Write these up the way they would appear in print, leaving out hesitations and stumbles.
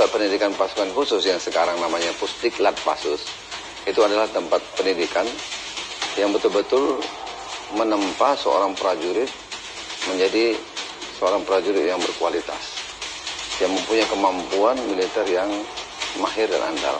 Pusat Pendidikan Pasukan Khusus yang sekarang namanya Pusdiklat Pasus, itu adalah tempat pendidikan yang betul-betul menempa seorang prajurit menjadi seorang prajurit yang berkualitas, yang mempunyai kemampuan militer yang mahir dan andal.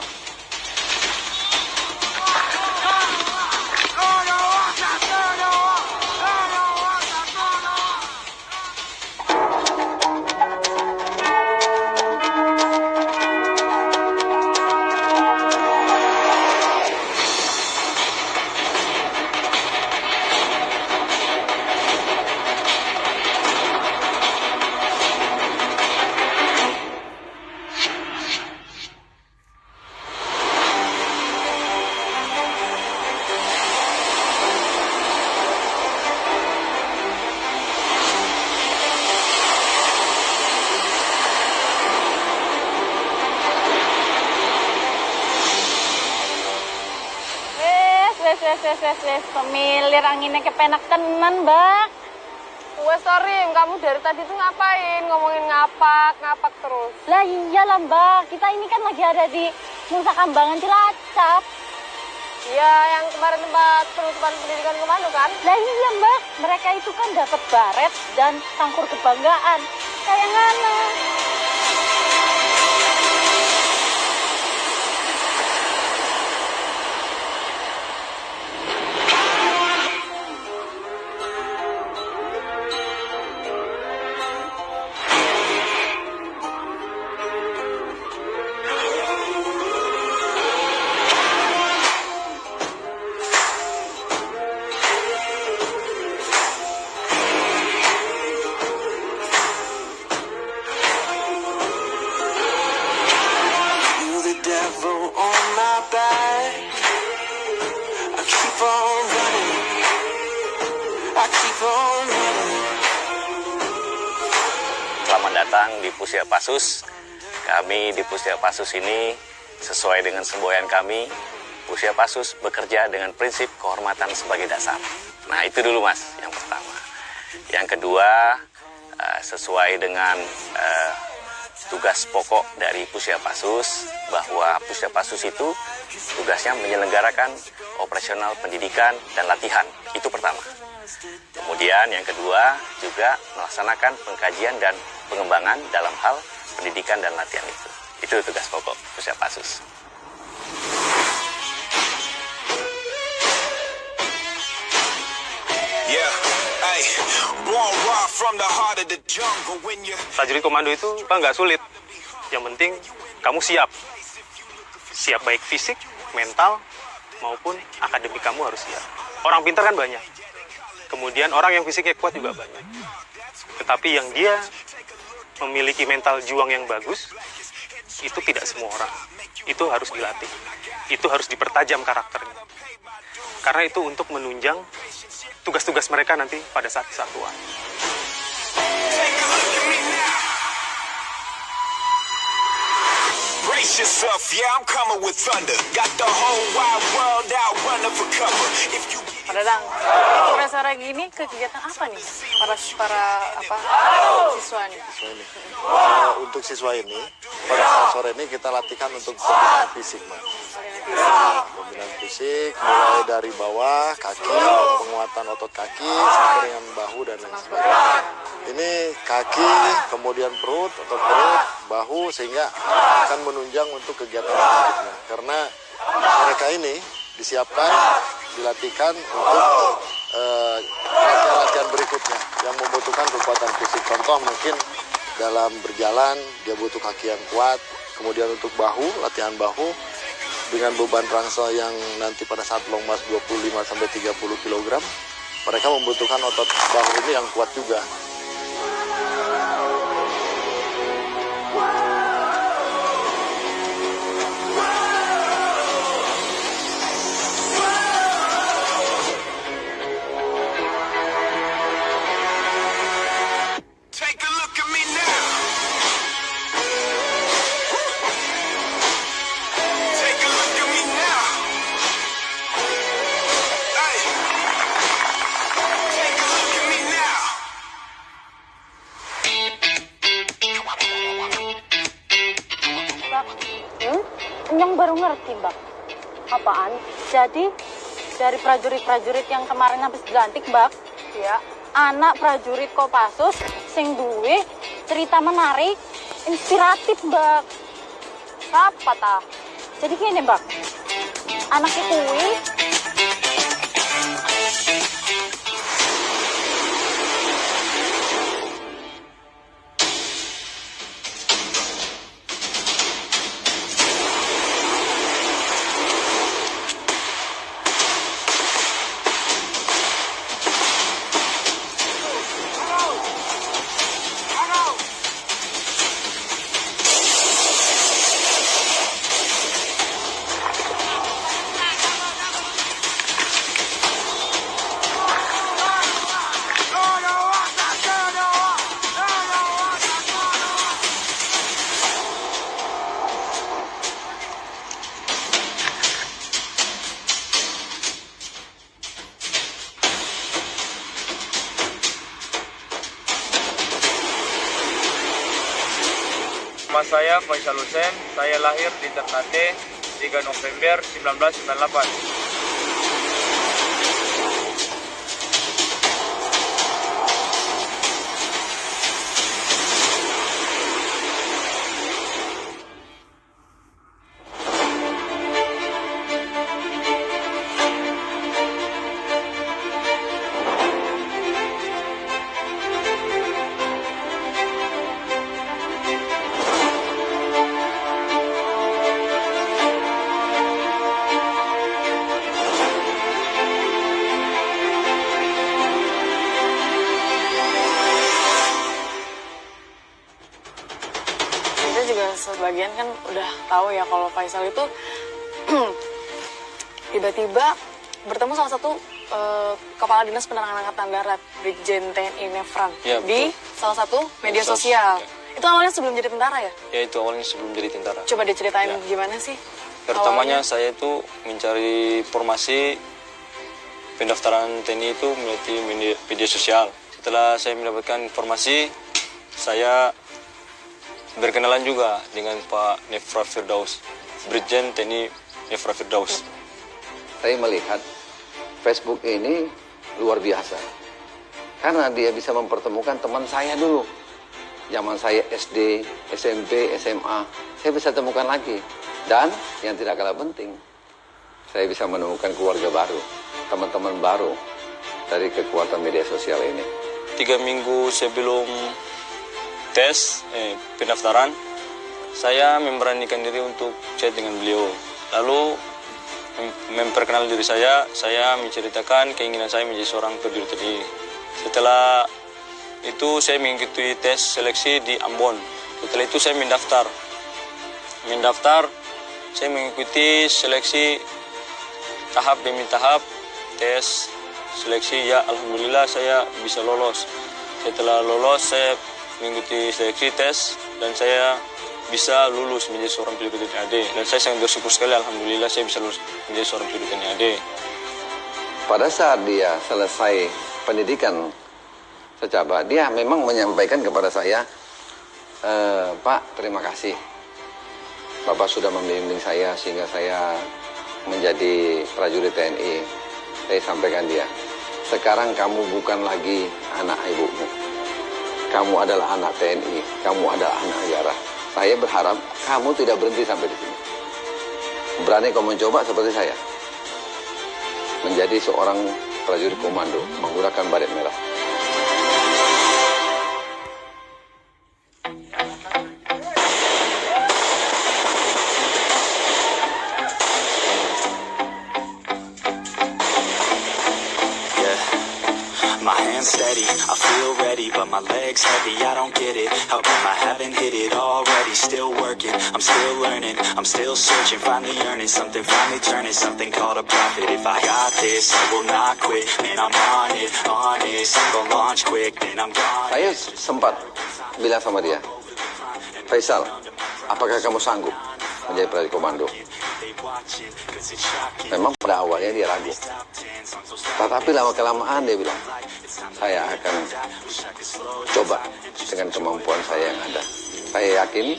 Wes, pemilir anginnya kepenak tenan, Mbak. Wes, sorry, kamu dari tadi tuh ngapain? Ngomongin ngapak terus. Lah iyalah, Mbak. Kita ini kan lagi ada di Nusa Kambangan Cilacap. Iya, yang kemarin tempat penutupan pendidikan kemana kan? Lah iya, Mbak. Mereka itu kan dapat baret dan sangkur kebanggaan. Kayak ngana. Selamat datang di Pusiapasus. Kami di Pusiapasus ini sesuai dengan semboyan kami, Pusiapasus bekerja dengan prinsip kehormatan sebagai dasar. Nah, itu dulu Mas, yang pertama. Yang kedua, sesuai dengan tugas pokok dari Pusiapasus, bahwa Pusiapasus itu tugasnya menyelenggarakan operasional pendidikan dan latihan. Itu pertama. Kemudian yang kedua juga melaksanakan pengkajian dan pengembangan dalam hal pendidikan dan latihan itu. Itu tugas pokok Pusiapasus. Prajurit komando itu nggak sulit. Yang penting kamu siap. Siap baik fisik, mental, maupun akademik kamu harus siap. Orang pintar kan banyak. Kemudian orang yang fisiknya kuat juga banyak. Tetapi yang dia memiliki mental juang yang bagus, itu tidak semua orang. Itu harus dilatih. Itu harus dipertajam karakternya. Karena itu untuk menunjang tugas-tugas mereka nanti pada saat kesatuan. Brace yourself, yeah, I'm coming with thunder. Got the whole wide world out running for cover. If you Pak Dadang, sore-sore gini kegiatan apa nih para siswa nih? Untuk siswa ini, pada saat sore ini kita latihkan untuk pembinaan fisik, Mas. Pembinaan fisik mulai dari bawah, kaki, penguatan otot kaki, sampai dengan bahu dan lain sebagainya. Ini kaki, kemudian perut, otot perut, bahu, sehingga akan menunjang untuk kegiatan selanjutnya. Karena mereka ini disiapkan, dilatihkan untuk latihan-latihan berikutnya yang membutuhkan kekuatan fisik. Contoh mungkin dalam berjalan dia butuh kaki yang kuat, kemudian untuk bahu, latihan bahu dengan beban rangsel yang nanti pada saat long march 25-30 kg, mereka membutuhkan otot bahu ini yang kuat juga. Mbak. Apaan? Jadi dari prajurit-prajurit yang kemarin habis dilantik, Mbak, Ya. anak prajurit Kopassus sing duwe cerita menarik, inspiratif, Mbak. Siapa ta? Jadi gini, Mbak. Anak itu Nama saya Faisal Hussein, saya lahir di Ternate 3 November 1998. Kita juga sebagian kan udah tahu ya kalau Faisal itu tiba-tiba bertemu salah satu Kepala Dinas Penerangan Angkatan Darat, Brigjen TNI Nefran, Ya, di salah satu media sosial. Itu awalnya sebelum jadi tentara ya? Ya, itu awalnya sebelum jadi tentara. Coba diceritain Ya. gimana sih? Pertamanya awalnya? saya itu mencari informasi pendaftaran TNI itu melalui media sosial. Setelah saya mendapatkan informasi, saya berkenalan juga dengan Pak Nefra Firdaus, Brigjen TNI Nefra Firdaus. Saya melihat Facebook ini luar biasa. Karena dia bisa mempertemukan teman saya dulu. Zaman saya SD, SMP, SMA, saya bisa temukan lagi. Dan yang tidak kalah penting, saya bisa menemukan keluarga baru, teman-teman baru dari kekuatan media sosial ini. 3 minggu sebelum tes pendaftaran, saya memberanikan diri untuk chat dengan beliau. Lalu memperkenalkan diri saya menceritakan keinginan saya menjadi seorang prajurit TNI. Setelah itu saya mengikuti tes seleksi di Ambon. Setelah itu saya mendaftar, saya mengikuti seleksi tahap demi tahap, tes seleksi, ya alhamdulillah saya bisa lolos. Setelah lolos saya mengikuti seleksi tes dan saya bisa lulus menjadi seorang prajurit TNI AD, dan saya sangat bersyukur sekali, alhamdulillah saya bisa lulus menjadi seorang prajurit TNI AD. Pada saat dia selesai pendidikan secaba, dia memang menyampaikan kepada saya, Pak, terima kasih. Bapak sudah membimbing saya sehingga saya menjadi prajurit TNI. Saya sampaikan dia, sekarang kamu bukan lagi anak ibumu. Kamu adalah anak TNI, kamu adalah anak negara. Saya berharap kamu tidak berhenti sampai di sini. Berani kau mencoba seperti saya, menjadi seorang prajurit komando menggunakan baret merah. My hands steady, I feel ready, but my legs heavy, I don't get it. How come I haven't hit it already? Still working, I'm still learning, I'm still searching, finally earning something, finally turning something called a profit. If I got this, I will not quit, man, I'm on it, honest, I'm gonna launch quick, then I'm gone. Saya sempat bilang sama dia, Faisal, apakah kamu sanggup menjadi prajurit komando? Memang pada awalnya dia ragu, tetapi lama-kelamaan dia bilang, saya akan coba dengan kemampuan saya yang ada. Saya yakin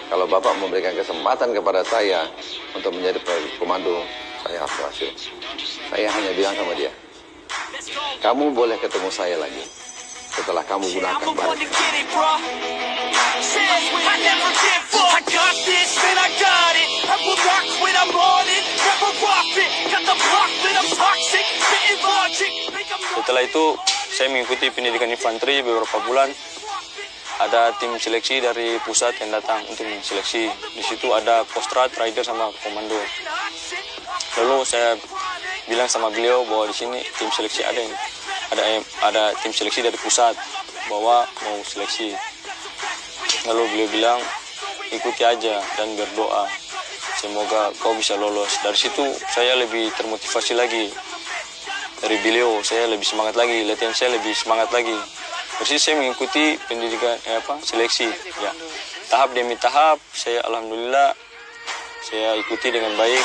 Kalau Bapak memberikan kesempatan kepada saya untuk menjadi prajurit komando, saya apresiasi. Saya hanya bilang sama dia, kamu boleh ketemu saya lagi setelah kamu gunakan baret. Setelah itu saya mengikuti pendidikan infanteri beberapa bulan. Ada tim seleksi dari pusat yang datang untuk seleksi. Di situ ada Kostrat, Rider sama komando. Lalu saya bilang sama beliau bahwa di sini tim seleksi ada tim seleksi dari pusat bahwa mau seleksi. Lalu beliau bilang ikuti aja dan berdoa. Semoga kau bisa lolos. Dari situ saya lebih termotivasi lagi. Dari beliau saya lebih semangat lagi, latihan saya lebih semangat lagi. Persis saya mengikuti pendidikan seleksi ya. Tahap demi tahap saya alhamdulillah saya ikuti dengan baik.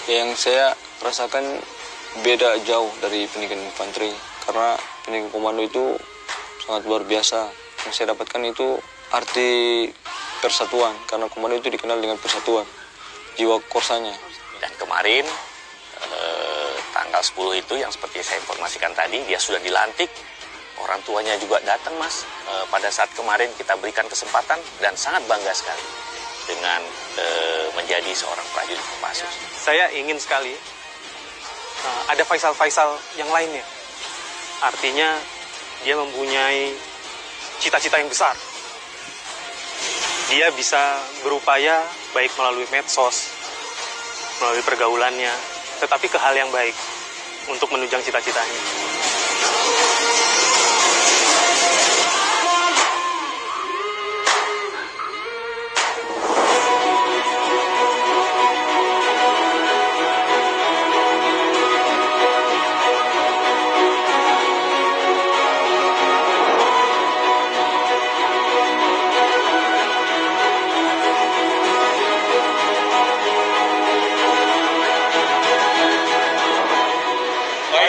Yang saya rasakan beda jauh dari pendidikan infanteri karena pendidikan komando itu sangat luar biasa. Yang saya dapatkan itu arti persatuan karena komando itu dikenal dengan persatuan, jiwa korsanya. Dan kemarin tanggal 10 itu yang seperti saya informasikan tadi, dia sudah dilantik. Orang tuanya juga datang, Mas. Pada saat kemarin kita berikan kesempatan dan sangat bangga sekali dengan menjadi seorang prajurit Kopassus. Saya ingin sekali ada Faisal-Faisal yang lainnya. Artinya dia mempunyai cita-cita yang besar. Dia bisa berupaya baik melalui medsos, melalui pergaulannya, tetapi ke hal yang baik untuk menunjang cita-citanya.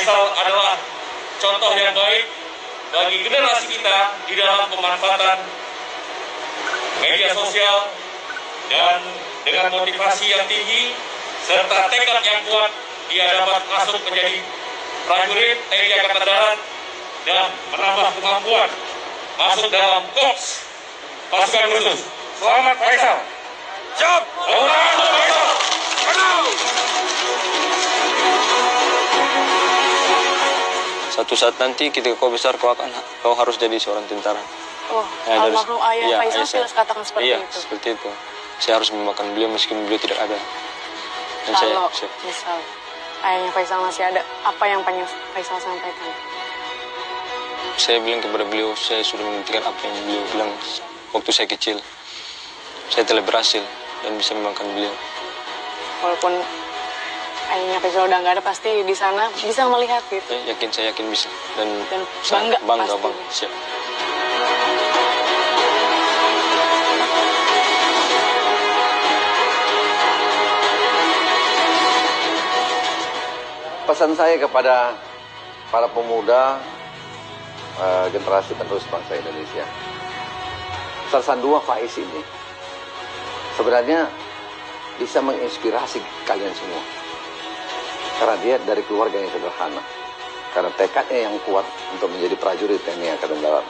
Adalah contoh yang baik bagi generasi kita di dalam pemanfaatan media sosial dan dengan motivasi yang tinggi serta tekad yang kuat dia dapat masuk menjadi prajurit TNI Angkatan Darat dan menambah kemampuan masuk dalam korps pasukan khusus. Selamat Faisal. Siap. Selamat Faisal. Suatu saat nanti ketika kau besar kau harus jadi seorang tentara. Oh, Ya, almarhum ayah Faisal ayah sudah katakan seperti iya, itu. seperti itu. Saya harus memakan beliau meskipun beliau tidak ada. Dan Kalau saya misal ayahnya Faisal masih ada, apa yang pengen Faisal sampaikan? saya bilang kepada beliau, saya sudah membuktikan apa yang beliau bilang waktu saya kecil. Saya telah berhasil dan bisa memakan beliau. Walaupun ayahnya Faisal udah nggak ada, pasti di sana bisa melihat gitu. Saya yakin bisa dan bangga bang. pasti. Siap. Pesan saya kepada para pemuda generasi penerus bangsa Indonesia, Sersan II Faiz ini sebenarnya bisa menginspirasi kalian semua. Karena dia dari keluarga yang sederhana. Karena tekadnya yang kuat untuk menjadi prajurit TNI Angkatan Darat.